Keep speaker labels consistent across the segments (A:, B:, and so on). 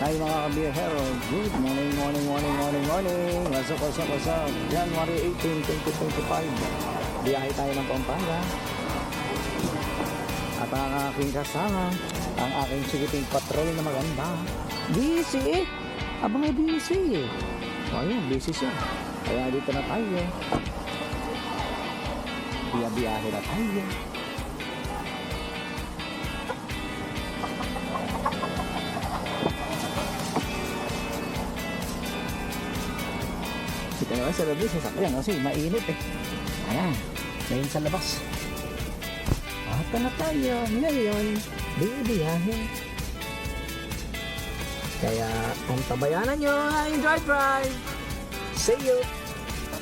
A: Hi mga kabiyahero, good morning, morning. What's up? January 18, 2025. Biyahe tayo ng Pampanga. At ang aking kasama, ang aking sigiting patrol na maganda. Busy eh. Abang busy eh. O ayan, busy siya. Kaya dito na tayo. Biyahe na tayo. Dito naman sa labas, sasakyan kasi mainit eh. Ayan, ngayon sa labas. At na tayo ngayon, bibiyahe. Kaya kung tabayanan nyo ang drive. See you!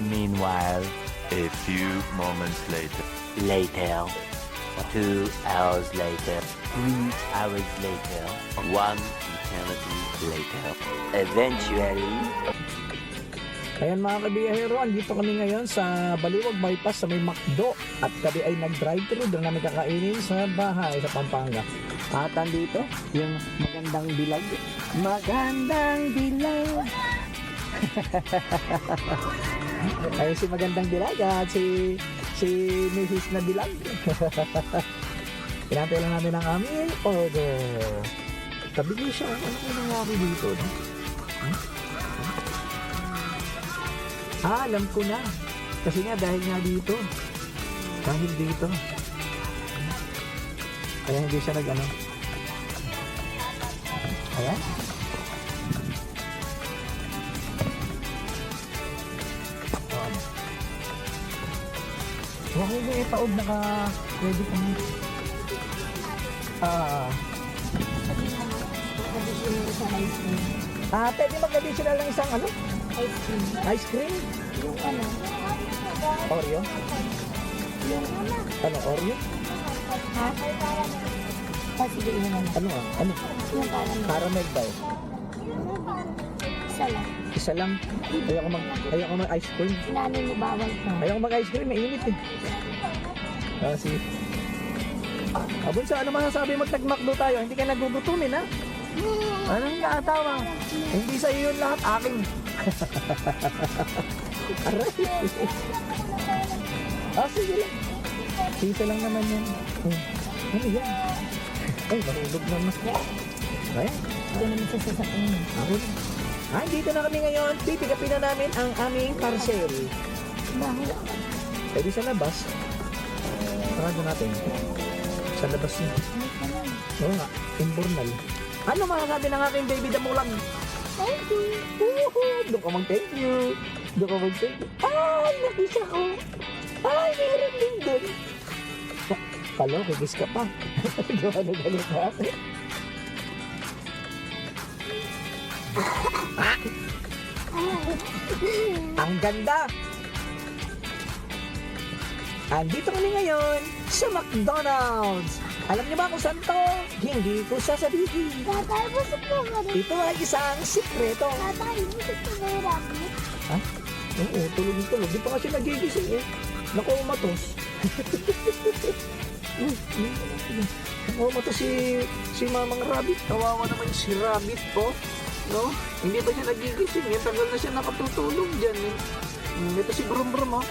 B: Meanwhile, a few moments later. 2 hours later. 3 hours later. 1 eternity later. Eventually.
A: Ayan mga kabiyahero, andito kami ngayon sa Baliwag Bypass sa may McDo. At kami ay nag-drive-thru, doon namin kakainin sa bahay sa Pampanga. At andito, yung magandang dilag. Magandang dilag! Ayun si magandang dilag at si Mrs. na dilag. Pinantay lang namin ang aming order. Tabigay siya, ano nangyari dito? No? Alam ko na. Kasi nga dahil nga dito. Dahil dito. Kaya hindi siya nag-ano. Ayan. Huwag mo itaog naka-ready kami. Pwede mag-additional ng isang ano?
C: Ice cream.
A: Ice cream?
C: Yung ano?
A: Oreo?
C: Yung ano?
A: Ano, Oreo?
C: Ha? Sige, yun ano?
A: Ano nga? Ano?
C: Yung parang
A: Caramel daw.
C: isa lang.
A: Isa lang. Ayoko mag ice cream.
C: Sinanay mo bawal ka.
A: Ayoko mag ice cream, mainit eh. Kasi Abon sa ano masasabi mo tag-McDo tayo? Hindi ka nagugutumin ha? Anong nakatawa? Hindi sa iyo yun lahat, aking. Aray. Sige lang. Sisa lang naman yan. Ano yan? Ay, mahulog na mas. Ayan.
C: Hindi naman sa sasakyan.
A: Ako na. Dito na kami ngayon. Pipigapin na namin ang aming parcel.
C: Bakit?
A: Pwede sa labas. Sarado natin. Sa labas niya. Oo nga, imbornal. Ano masasabi ng aking baby damulang?
C: Thank you.
A: Doon ka mag-thank you. Doon ka mag-thank you. Ay, nakisa ko. Ay, meron din doon. Kalo, kikis ka pa. Gawa na galit na ako. Ang ganda! Andito kami ngayon sa McDonald's. Alam niyo ba kung saan to? Hindi ko sasabihin.
C: Tatay, busog mo ba rin?
A: Ito ay isang sikreto.
C: Tatay, busog mo ba yung rabbit?
A: Ha? Oo, tulog. Di pa kasi nagigising eh. Naku, umatos. Umatos si Mamang Rabbit. Kawawa naman si Rabbit po. No? Hindi pa siya nagigising eh. Tagal na siya nakatutulog dyan eh. Ito si Brum Brum oh.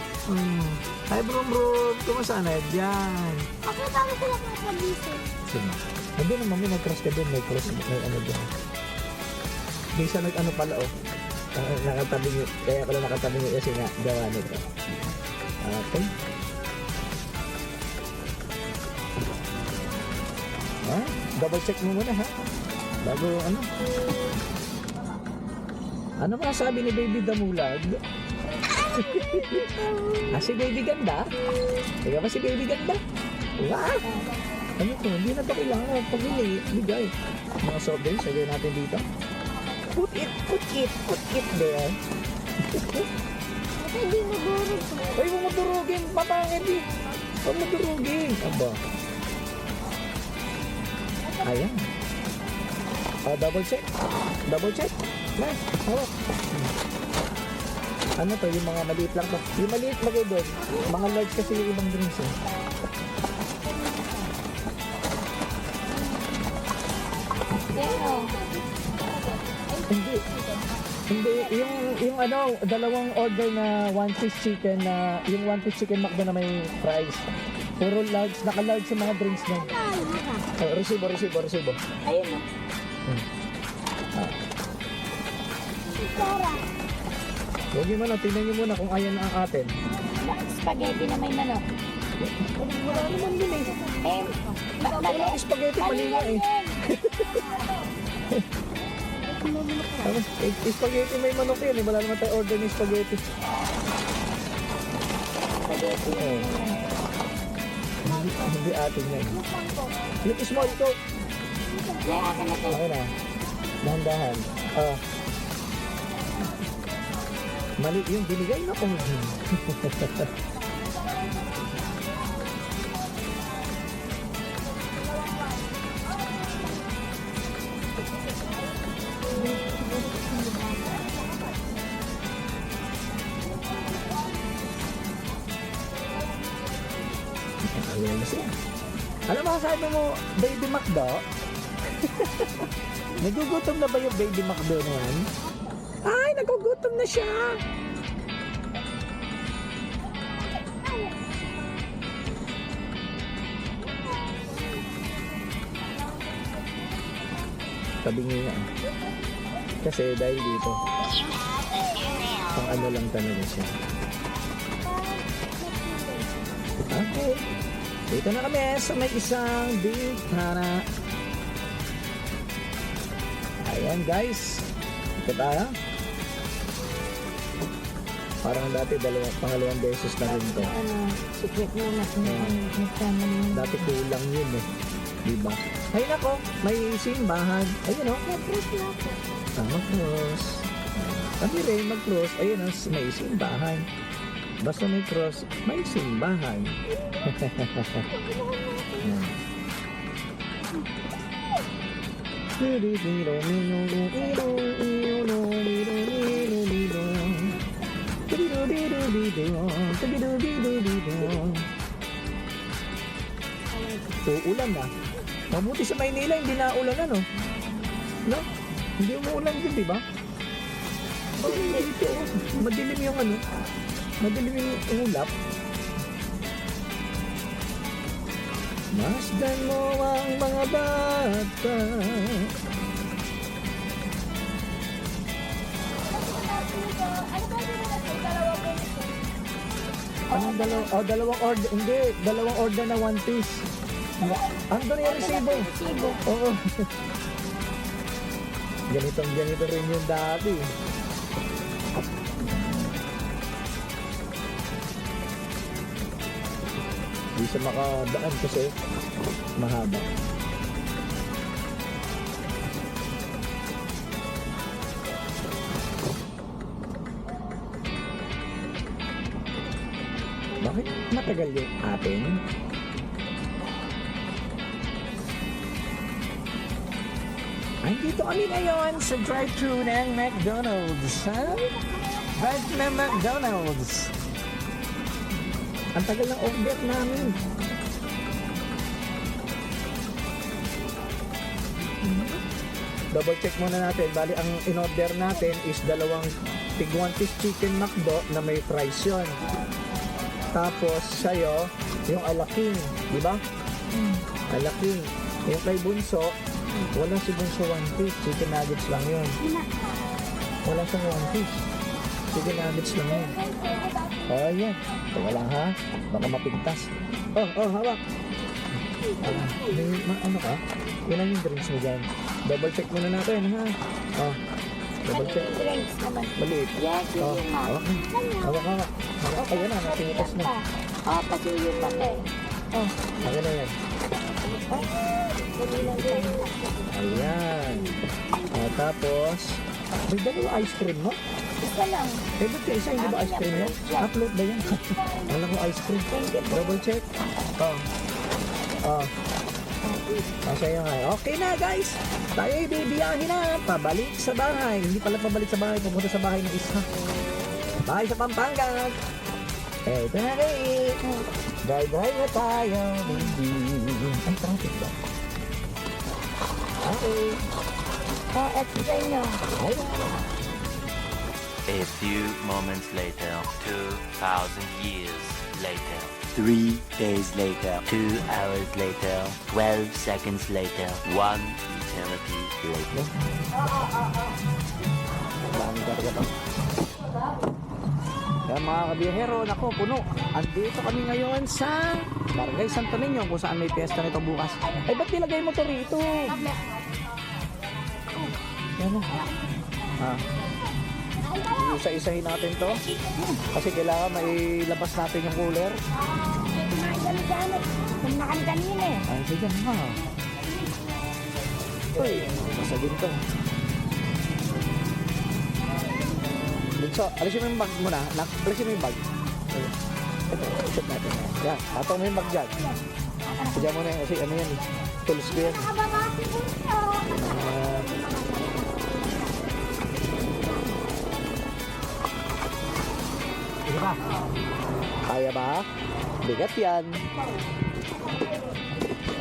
A: Hi Brum Brum. Kumasana dyan?
C: Bakit bakit sila nakabisig?
A: Sino? Hindi naman may nag-cross ka doon. May cross. May ano dyan. Hindi siya nag-ano pala oh. Nakatabi nyo. Kaya ko lang nakatabi nyo kasi nga gawa nito. Okay. Double check mo muna ha. Bago ano. Ano masasabi ni Baby Damulag? Si Baby Ganda? Ikaw ba si Baby Ganda? Wow! Ano to? Hindi na ito kailangan pag-bigay. Mga soft drinks, lagay natin dito. Put it there.
C: Ate, di mo durog ko.
A: Ay, huwag madurugin. Papangit eh. Huwag madurugin. Aba. Ayan. Double check. Nice. Hawak. Ano to? Yung mga maliit lang to. Yung maliit lagay doon. Mga large kasi yung ibang drinks eh.
C: Pero,
A: Hindi. Hindi, yung ano, dalawang order na one piece chicken na, yung one piece chicken McDo na may fries. Puro large, naka-large yung mga drinks na. Oh, resibo.
C: Ayun o. Sarah.
A: Huwag nyo muna, tingnan nyo muna kung ayan ang atin.
C: Spaghetti na may manok.
A: Wala naman din eh. Wala ang spaghetti, mali nga eh. Tapos, spaghetti may manok yun eh. Wala naman tayo order ng spaghetti.
C: Spaghetti.
A: Oh. Hindi atin yan. Yung small coke.
C: Kaya ka na tayo.
A: Okay na. Dahan-dahan. Ah. Mali yung binigay na kong. Ayun na siya. Alam mo, sabi mo, Baby Macdo? Nagugutom na ba yung Baby Macdo na yan? Ay, nagugutom na siya! Tabingi nga. Kasi dahil dito, pang ano lang talaga siya. Okay. Dito na kami sa may isang bintana. Ayan guys. Ito tayo. Parang dati pangalawang beses na rin to.
C: Secret mo na nagkama mo.
A: Dati kulang yun eh. Diba? Ay nako, may simbahan. Ayun o.
C: Secret na ako.
A: Mag-cross. Kami rin mag-cross. Ayun o, may simbahan. Basta may cross, may simbahan. Uulan na. Mabuti sa Maynila, hindi na ulan ano. No? Hindi umuulan din, di ba? Madilim yung ano. Madilim yung ulap. Masdan mo ang mga bata. Anong dalawang order? Hindi, dalawang order na one piece. Ando na yung resibo. Oo. Ganito rin yung dati. Hindi siya makadaan kasi mahaba. Bakit matagal yung atin? Andito kami ngayon sa drive-thru ng McDonald's. Ha? Drive-thru ng McDonald's. Ang tagal ng order namin. Double check muna natin. Bali, ang in-order natin is dalawang tig one piece chicken McDo na may fries yun. Tapos, sa'yo, yung alaking. Di ba? Alaking. Yung kay Bunso, wala si Bunso one piece. Chicken nuggets lang yun. Wala siyang one piece. Chicken nuggets lang yun. Oh, yan. Wala ha? Baka mapigtas. Oh, hawak. Ano ka? Ilan yung drinks mo dyan? Double check muna natin, ha? Oh, double check.
C: Drinks naman.
A: Maliit.
C: Yes,
A: Oh,
C: yun yung
A: hawak. Hawak. Hawak. Ayan na, napinitas na.
C: Oh, pasuyo pa tayo. Oh,
A: Ayan na yan.
C: dali lang tayo.
A: Ayan. Tapos, may dalawa ice cream, no?
C: Isa lang.
A: Eh, ba't yung isa hindi ba ice cream yan? Upload ba yan? Wala ko ice cream. Double check. Masaya nga. Okay na guys. Tayo ay bibiyahin na. Pabalik sa bahay. Hindi pala pabalik sa bahay. Pupunta sa bahay ng isa. Bahay sa Pampanga. Eto na rin. Drive na tayo, baby. Ang traffic ba? Okay.
C: Oh, eto sa inyo.
A: Ay,
B: A few moments later, 2,000 years later, 3 days later, 2 hours later, 12 seconds later, 1 eternity later.
A: dami talaga to. Kaya mga kabiyahero, naku, puno. Andito kami ngayon sa Barangay Santo Niño kung saan may piyesta nito bukas. Ay, ba't nilagay mo to rito? Yan o. Ah. Isa-isahin natin to. Kasi kailangan may labas natin yung cooler.
C: Kumain kami gamit. Kumain kanina eh.
A: Ay, sige nga. Uy, masagin to. Bunso, alisin mo yung bag muna. Alisin mo yung bag. Ito, shoot natin. Yan, patong mo yung bag dyan. Sadya mo na yan kasi ano yan eh. Tools ko yan.
C: Nakababati po ito.
A: Sige ba? Kaya ba? Bigat yan.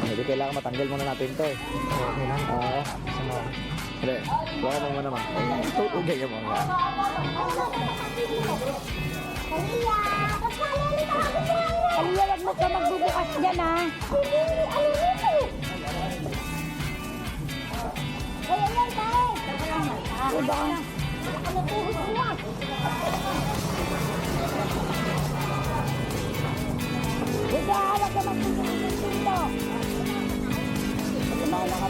A: Hindi kailangan matanggal muna natin to eh. Okay lang. Hindi. Wala mo muna ma. Ugay mo nga.
C: Aliya, wag mo ka magbubukas dyan ha. Ano ba? Huwag hawak ka magbubukas dito. Kumala ka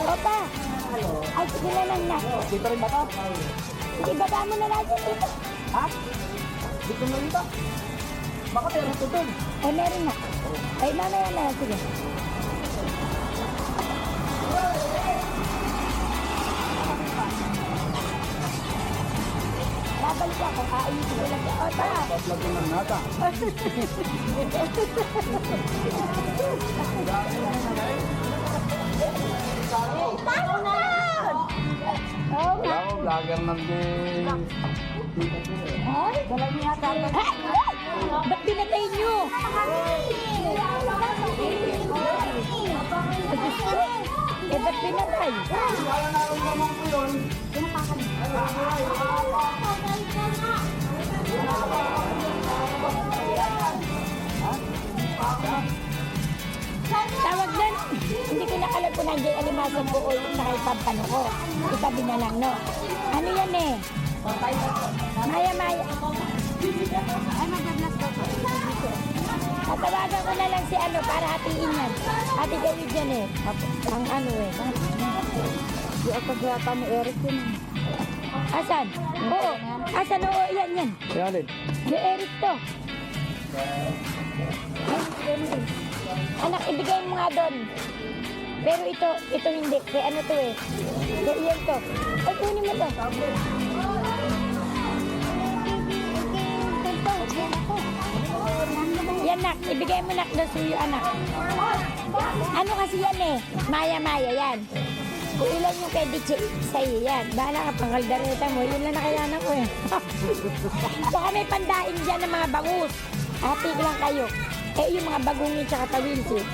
C: Opa! Ay, sige na lang na.
A: Dito rin ba to?
C: Sige, baba mo na natin dito.
A: Ha? Dito mo dito? Baka meron to dun.
C: Ay, meron na. Ay, mamaya na. Sige. Babalik ako. Kaayusin ko lang. Opa!
A: Vlog ko ng nata.
C: Tao na! Oo nga.
A: Wala ko vlogger ng day.
C: Ay, walang yata. Ay! Ba't pinatay niyo? Eh, ba't pinatay? Tawag na. Hindi ko nakalag ko nandiyan alimasag ko o yung nakaipagpano ko. Itabi na lang, no? Ano yan eh? Maya. Ay, mag-vlog ko. Tatawagan ko na lang si ano para hatiin yan. Hati gawin dyan eh. Ang ano eh. Yung pag-yata ni Eric yun. Asan? Oo. Asan? Oo, yan.
A: Kaya alin?
C: Ni Eric to. Anak, ibigay mo nga doon. Pero ito hindi. Kaya ano to eh. Kaya yan to. Ay, kunin mo to. Yan nak, ibigay mo nak doon suyo anak. Ano kasi yan eh. Maya yan. Kung ilan yung kay Dichi sa'yo yan. Bahala ka pang kaldareta mo. Yun lang nakayanan ko eh. Baka may pandaing dyan ng mga bangus. Atik lang kayo. Eh yung mga bagungin tsaka tawils eh.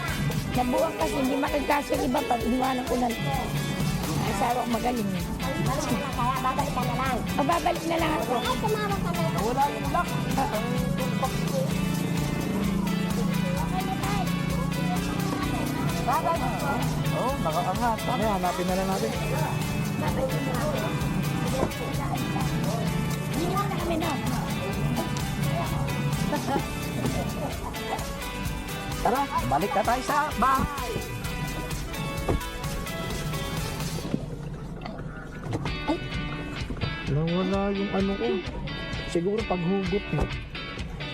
C: Nabuwang kasi hindi makagkasya yung iba pag inuwanan ko na. Asawa ko magaling eh.
D: Kaya babalik ka na lang.
C: O babalik na lang ako.
D: Ay, tumama ka na.
A: Wala yung lock. Oh, nakaangat. Ano, hanapin na lang natin.
C: Iwan na kami na.
A: Tara, balik na tayo sa bahay. Nawala yung ano ko. Siguro paghugot mo.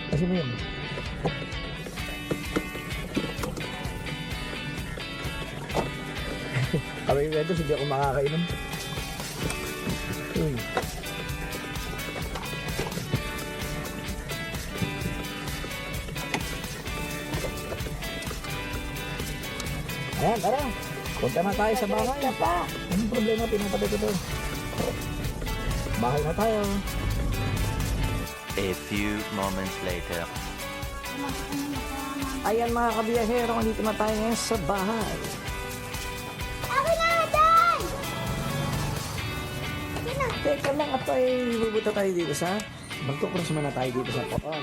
A: Kasi mo yun. Kami yung ito, hindi ako makakainom. Ayan, tara. Punta na tayo sa bahay. Anong problema? Pinapatay ko to. Bahay na tayo.
B: A few moments later.
A: Ayan mga kabiyahero, dito na tayo ngayon sa bahay.
D: Ako na, Dan!
A: Teka lang, at ay bubuta tayo dito sa... Magkukross muna tayo dito sa poon.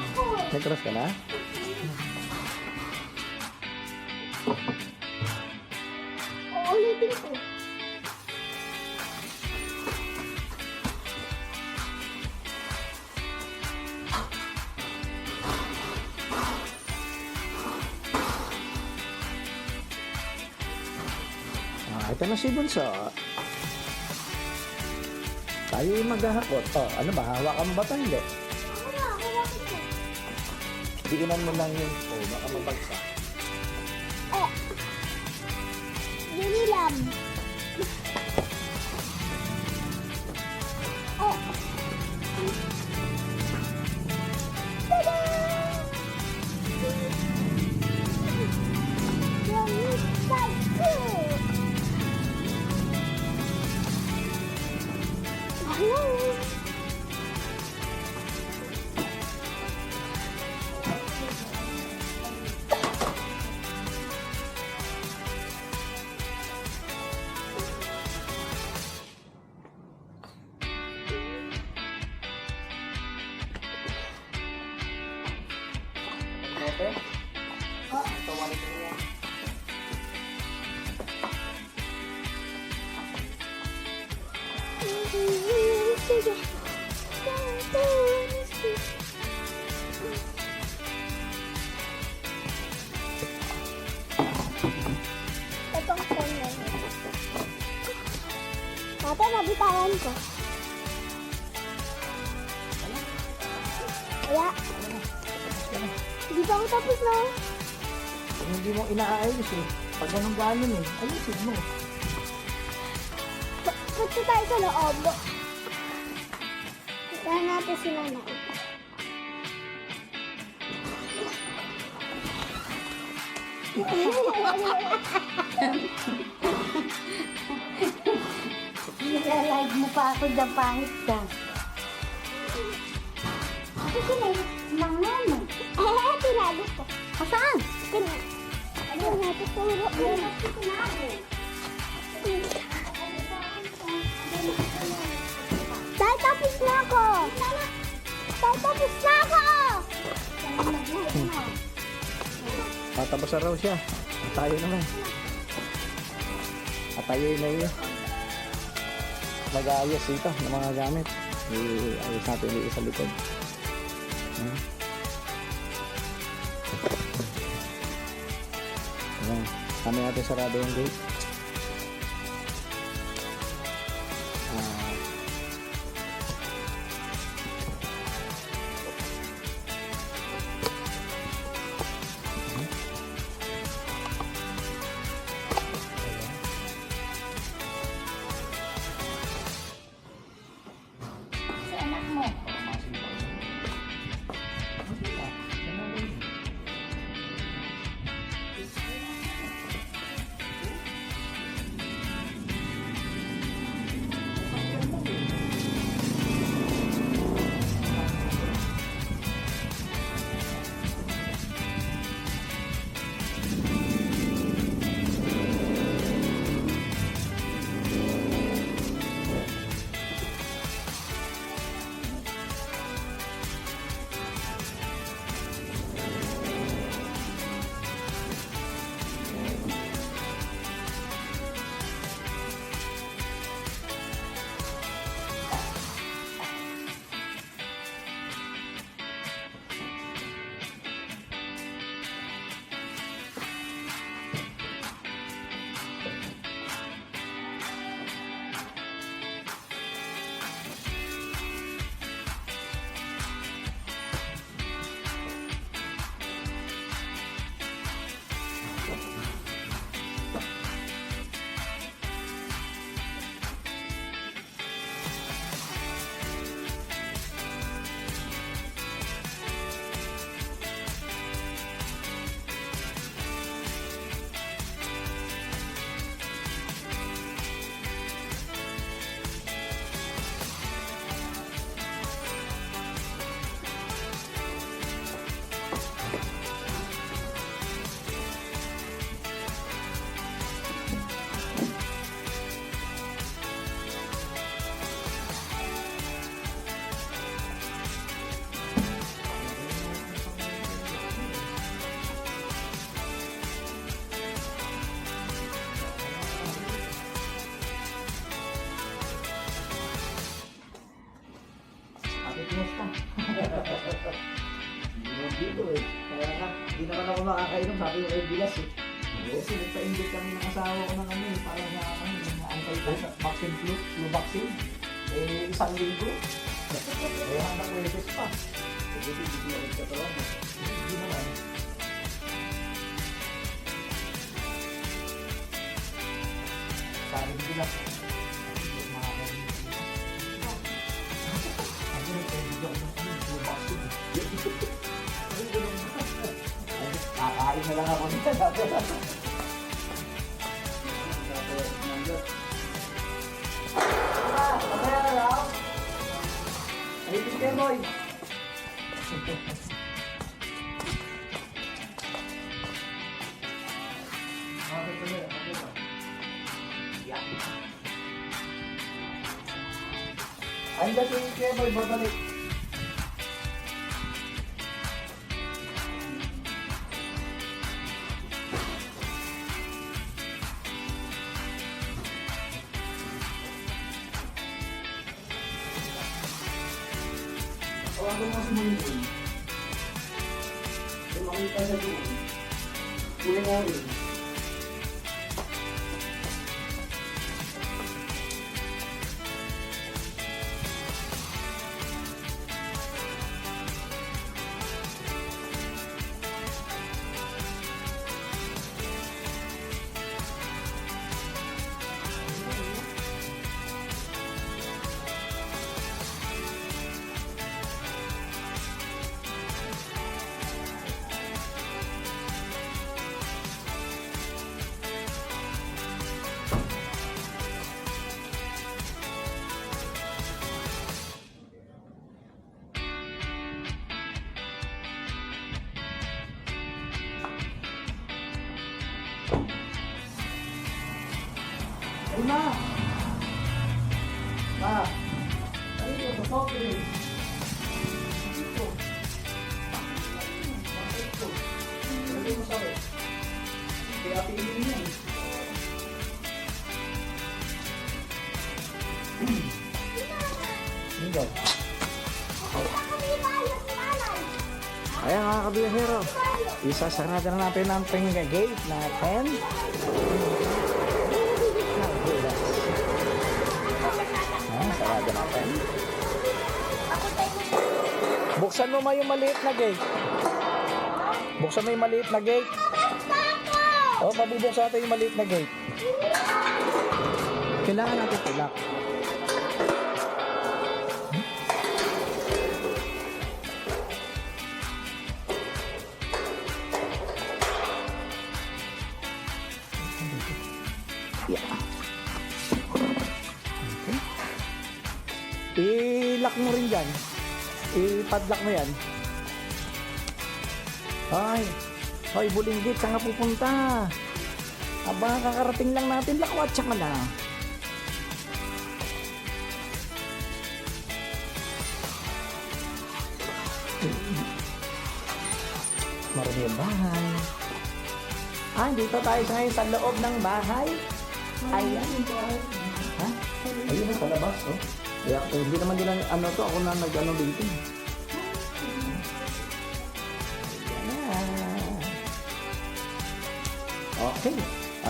A: Nag-cross ka na?
D: Uulitin ko.
A: Ito na si Bunso. Tayo yung maghahakot. Oh, ano ba? Hawakan mo ba ito? Hindi. Diinan mo lang yun. Oh, baka mabagsak.
D: Yunilam. Tada! Hello.
A: Okay? Tawanin ko niya.
D: Itong phone na yun. Ate, nabitawan ko. Kaya, hindi pa ako tapos na.
A: Kung hindi mo inaayos eh. Pag ganun ganon eh. Ayusin mo.
D: Punta tayo sa loob. Kaya natin sila na.
C: Nilalive mo pa ako dyan, pangit ka.
D: Ito sila lang naman. Tinago ko.
C: Saan?
D: Ano natin turo? Tay, tapos na ako! Tay, tapos na ako!
A: Tapos na raw siya. Tayo naman. At tayo na yun. Nag-aayos dito ng mga gamit. I-ayos natin yung sa likod. Ayan. Kami natin sarado yung gate.
C: Sa anak mo.
A: dito eh. Kaya nga, hindi naman ako makakainom, sabi ko kay Bilas eh. Kasi nagpa-invite kami ng asawa ko ng ano eh, para sa anti-vaccine flu vaccine. Eh, isang linggo. Kaya hanggang Wednesdays pa. Hindi ako katawan. Hindi naman. Sabi ko Bilas, kakain na lang ako nito. Mamaya na lang. Ayun kayo, boy. Anda si Keboy, babalik. Tawagan mo si Moynoy. Kung makita siya doon, kuling orin. Ayun na! Ma! Ayun yung totoo ko rin. Dito. Dito. Lagay mo sabi. Kaya piilin niya eh. Hindi. Ayan mga kabiyahero. Isasarada na natin ang gate na 10. Sarado natin. Buksan mo yung maliit na gate. Buksan mo yung maliit na gate. O, pabubuksan natin yung maliit na gate. Kailangan natin tulak. Yeah. I-lock mo rin dyan. I-padlock mo yan. Ay, Bulinggit, saan nga pupunta? Aba, kakarating lang natin. Lakwat siya ka na. Marami yung bahay. Dito tayo ngayon sa loob ng bahay. Ayan. Ha? Ayun na, sa labas, oh. Kaya hindi naman nila ako na nag-ano dito. Okay.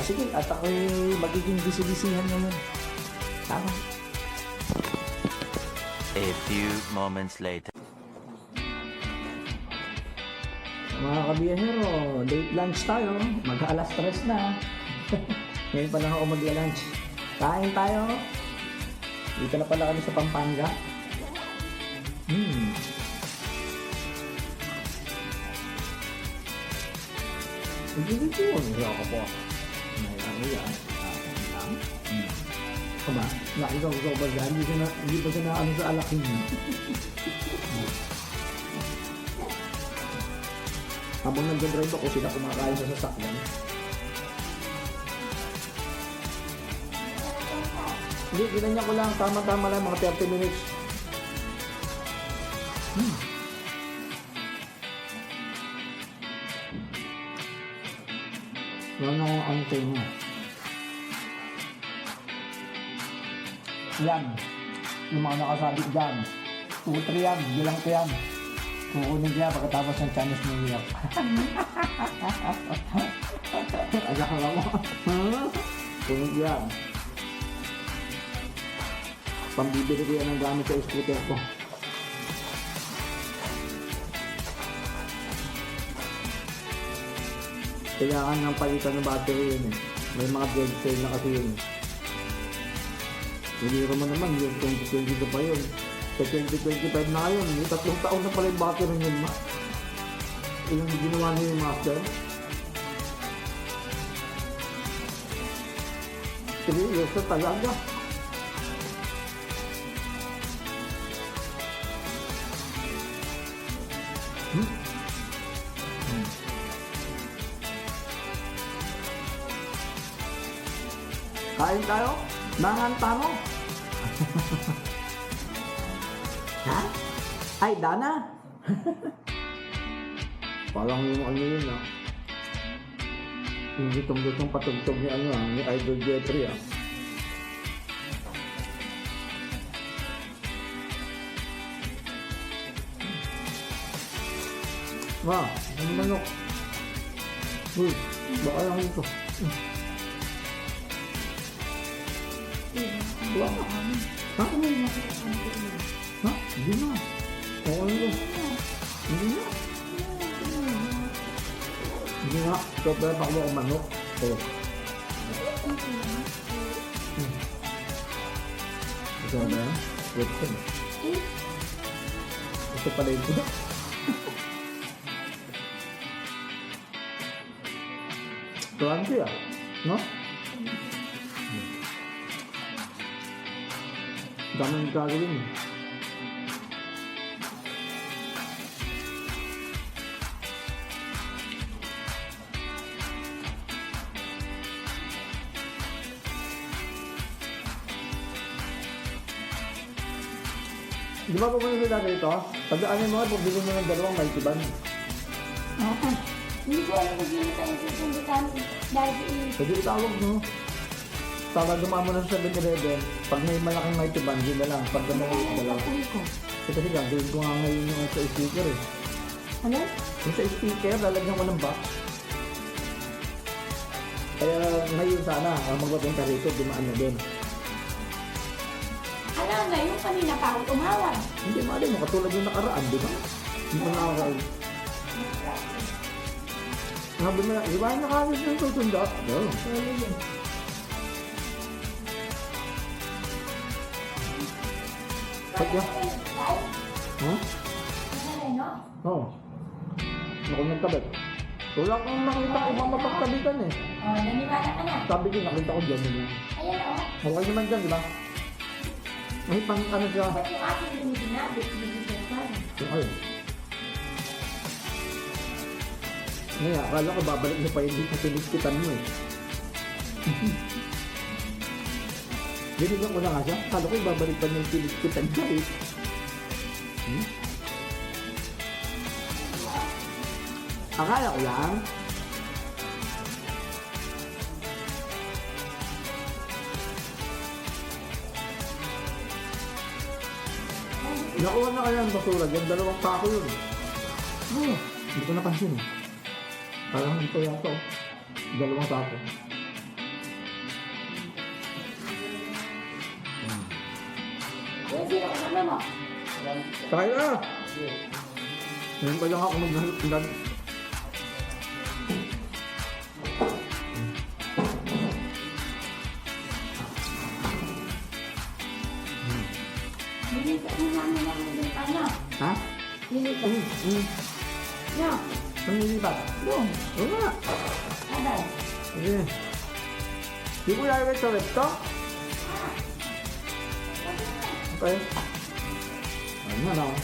A: Sige, at ako'y magiging busy-busyhan ngayon. Tama.
B: A few moments later.
A: Mga kabiyahero, late lunch tayo. Mag-alas 3 na. Ngayon pa lang ako mag-lunch. Kain tayo. Dito na pala kami sa Pampanga. Hindi ako po. Kuma, ikaw ba dyan? Hindi ba siya na ano sa alakin niya? Habang nag-drive ako, sila kumakain sa sasakyan. Hindi, ginanya ko lang. Tama-tama lang, mga 30 minutes. Wala na akong antay mo. Yan. Yung mga nakasabit dyan. 2-3 yan. Bilang ko yan. Kukunin siya pagkatapos ng Chinese New Year. Ayak ka mo. Kunin siya. Pambibili ko yan ng gamit sa scooter ko. Kailangan ng palitan ng battery yun eh. May mga dead cell na kasi yun. Hindi mo naman yung 2022 pa yun. Sa 2025 na yun. May 3 taon na pala yung battery yun. Yung ginawa niyo yung master. 3 years na talaga. Kain tayo? Nanganta mo? Ha? Ay, Dana? Parang yung ano yun ah. Yung gitong-gitong patugtog ni ano ah, ni Idol Jeffrey ah. Ano manok? Uy, baka lang ito. Wala. Ha? Ha? Hindi na. Okay na. Hindi na. Hindi na. Ito pala pa ako manok. Oh. Ito na yan? Wait ko na. Ito pala ito. Crunchy ah. No? Daming gagawin eh. Di ba pumunta sila dito? Pagdaanin mo, pagbili mo ng 2 may tiban.
C: Oo. Hindi ko alam kung sino tayo susundutan dahil
A: Pwede itawag mo. Para dumamo na sa 7-Eleven, pag may malaking may tiban, yun na lang. Pag may dalawa. Kasi gagawin ko nga ngayon yung sa speaker eh.
C: Ano?
A: Yung sa speaker, lalagyan ko ng box. Kaya ngayon sana, ang magpapunta rito, dumaan na din.
C: Alam na, yung kanina pa ako tumawag.
A: Hindi mali mo, katulad yung nakaraan, di ba? Hindi mo nakakain. Sabi mo na, di ba yung nakakit ng susunda? Oo. Pagka? Ha? Oo. Ako nagkabit. Wala kang nakita ko ibang mapagkabitan eh.
C: Oh, naniwala ka na.
A: Sabi ko, nakita ko dyan nila.
C: Ayan o.
A: Okay naman dyan, di ba? May pang ano siya.
C: Ba't yung aking binibinabit, binibigyan pa rin?
A: Yung ayun. Ngayon, akala ko babalik mo pa yung dito sa pinigpitan mo eh. Binigyan ko na nga siya. Akala ko babalik pa yung pinigpitan niya eh. Akala ko lang. Nakuha na kaya ang basura dyan. 2 pako yun. Oh, hindi ko napansin eh. Parang ito yata oh. 2 pako.
C: Yung sino kasama mo?
A: Sakay na! Ngayon pa lang ako maghahalap.
C: Nilipat mo namin ang mga ano?
A: Ha?
C: Nilipat. No.
A: Saan nilipat?
C: Doon.
A: Oo nga.
C: Abay.
A: Sige. Di ko lalagay sa web to? Okay. Ano na ako?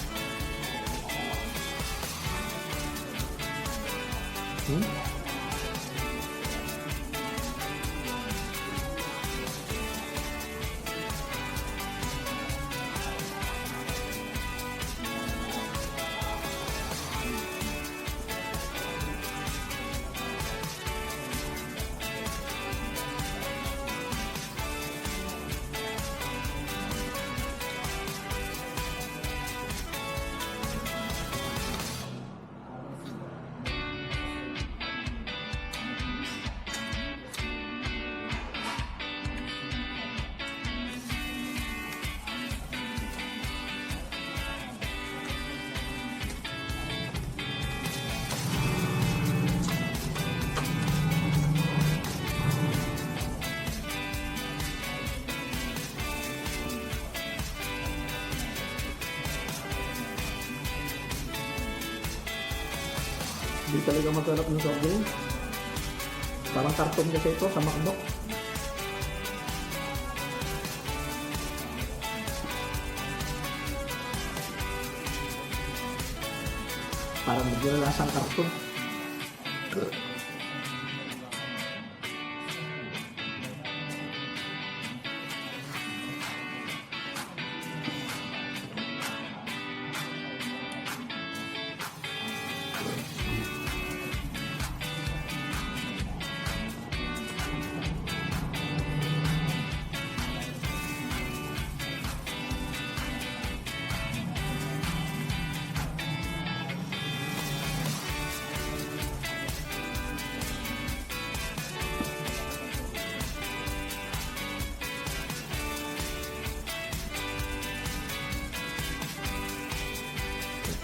A: Hindi talaga masarap ng soft drink. Parang karton kasi ito sa McDo. Parang medyo lasang karton.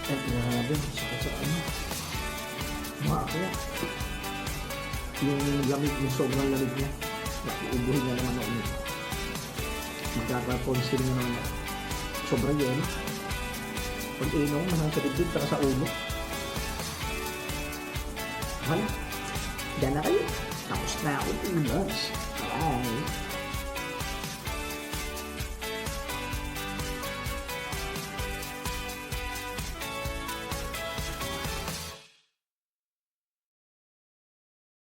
A: Ay, grabe. Sakit sa ano. Makakaya. Yung lamig, yung sobrang lamig niya. Nakuubuhin niya naman ako. Magkakakonsil niya naman. Sobrang yun. Pag inom, naman sa dibdib, saka sa ulo. Wala. Diyan na kayo. Tapos na ako. Lunch. Bye.